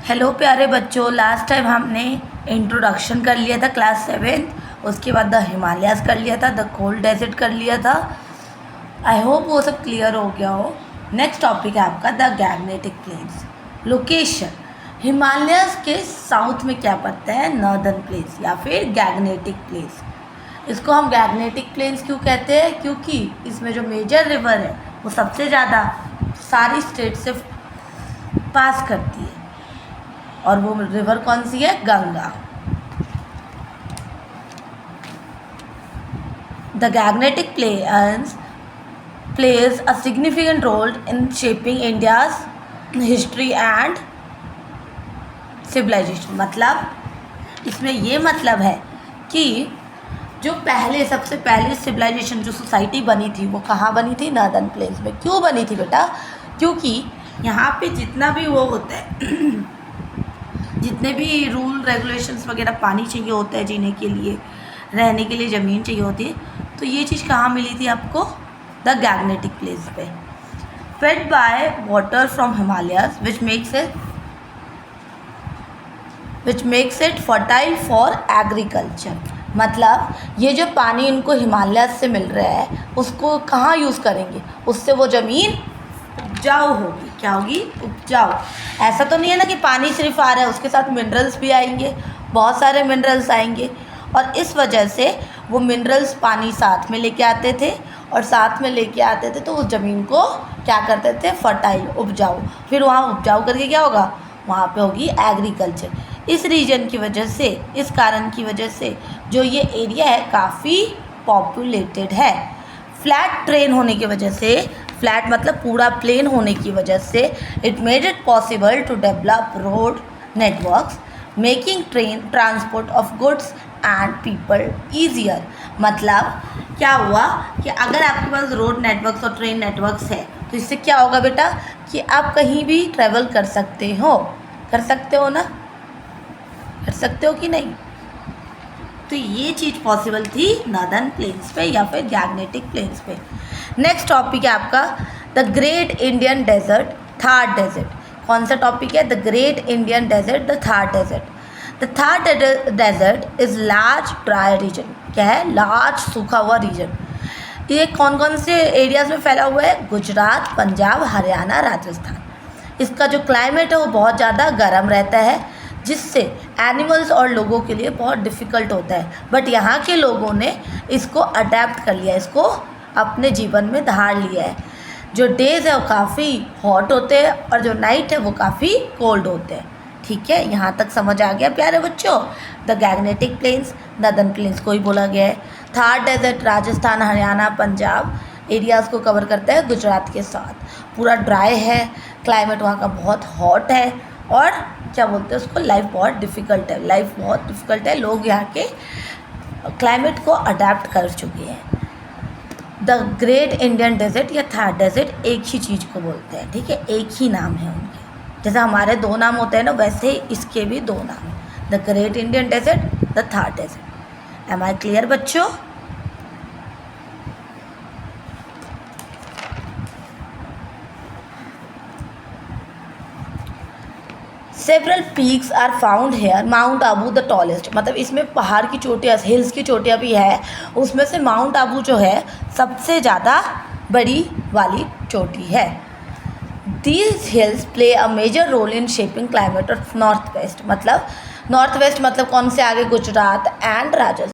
Hello प्यारे बच्चों, last time हमने इंट्रोडक्शन कर लिया था क्लास 7th। उसके बाद द हिमालयाज़ कर लिया था, द कोल्ड डेजर्ट कर लिया था। आई होप वो सब क्लियर हो गया हो। नेक्स्ट टॉपिक है आपका the Gangetic planes. Location Himalayas के साउथ में क्या पड़ता है? नॉर्दर्न प्लेन्स या फिर गैग्नेटिक प्लेन्स। इसको हम गैग्नेटिक प्लेन्स क्यों कहते हैं? क्योंकि इसमें जो मेजर रिवर है वो सबसे ज़्यादा सारी स्टेट से पास करती है, और वो रिवर कौन सी है? Ganga. The Gangetic plays a significant role in shaping India's history and civilisation. मतलब इसमें ये मतलब है कि जो सबसे पहले सिविलाइजेशन जो सोसाइटी बनी थी वो कहाँ बनी थी? नॉर्दर्न प्लेन्स में। क्यों बनी थी बेटा? क्योंकि यहाँ पे जितना भी वो होता है जितने भी रूल रेगुलेशंस वगैरह, पानी चाहिए होता है जीने के लिए, रहने के लिए ज़मीन चाहिए होती है, तो ये चीज़ कहाँ मिली थी आपको? द गैग्नेटिक प्लेस पे। Fed by water from Himalayas which makes it fertile for agriculture. मतलब ये जो पानी इनको हिमालयाज से मिल रहा है उसको कहाँ यूज़ करेंगे? उससे वो ज़मीन उपजाऊ होगी। क्या होगी? उपजाऊ। ऐसा तो नहीं है ना कि पानी सिर्फ आ रहा है, उसके साथ मिनरल्स भी आएंगे, बहुत सारे मिनरल्स आएंगे, और इस वजह से वो मिनरल्स पानी साथ में लेके आते थे, और साथ में लेके आते थे तो उस ज़मीन को क्या करते थे? फर्टाइल, उपजाऊ। फिर वहाँ उपजाऊ करके क्या होगा? वहाँ पे होगी एग्रीकल्चर। इस रीजन की वजह से, इस कारण की वजह से जो ये एरिया है काफ़ी पॉपुलेटेड है। फ्लैट ट्रेन होने की वजह से, फ्लैट मतलब पूरा प्लेन होने की वजह से, it made it possible to develop road networks making train transport of goods and people easier. मतलब क्या हुआ कि अगर आपके पास रोड नेटवर्क्स और ट्रेन नेटवर्क्स है तो इससे क्या होगा बेटा कि आप कहीं भी ट्रैवल कर सकते हो। कर सकते हो ना? कर सकते हो कि नहीं? तो ये चीज़ पॉसिबल थी नॉर्दर्न प्लेन्स पे या फिर गैग्नेटिक प्लेन्स पे। नेक्स्ट टॉपिक है आपका the great Indian desert, Thar desert. कौन सा टॉपिक है? The great Indian desert, the Thar desert. The Thar desert is large dry region. क्या है? लार्ज सूखा हुआ रीजन। ये कौन कौन से एरियाज़ में फैला हुआ है? गुजरात, पंजाब, हरियाणा, राजस्थान। इसका जो क्लाइमेट है वो बहुत ज़्यादा गर्म रहता है, जिससे एनिमल्स और लोगों के लिए बहुत डिफ़िकल्ट होता है। बट यहाँ के लोगों ने इसको अडेप्ट कर लिया, इसको अपने जीवन में धार लिया है। जो डेज़ है वो काफ़ी हॉट होते हैं और जो नाइट है वो काफ़ी कोल्ड होते हैं। ठीक है, यहाँ तक समझ आ गया प्यारे बच्चों? The Gangetic planes, northern plains को ही बोला गया है। थार डेजर्ट राजस्थान, हरियाणा, पंजाब एरियाज़ को कवर करता है गुजरात के साथ। पूरा ड्राई है, क्लाइमेट वहाँ का बहुत हॉट है, और क्या बोलते हैं उसको? लाइफ बहुत डिफ़िकल्ट है। लाइफ बहुत डिफ़िकल्ट है, लोग यहाँ के क्लाइमेट को अडेप्ट कर चुके हैं। द ग्रेट इंडियन डेजर्ट या थार डेजर्ट एक ही चीज़ को बोलते हैं। ठीक है, एक ही नाम है उनके। जैसे हमारे दो नाम होते हैं ना, वैसे ही इसके भी दो नाम हैं, the great Indian desert, the Thar desert. Am I clear बच्चों? Several peaks are found here. Mount Abu the tallest. मतलब इसमें पहाड़ की चोटियाँ, हिल्स की चोटियाँ भी है, उसमें से माउंट आबू जो है सबसे ज़्यादा बड़ी वाली चोटी है। These hills play a major role in shaping climate of north west. मतलब नॉर्थ वेस्ट मतलब कौन से? आगे गुजरात एंड राजस्थान।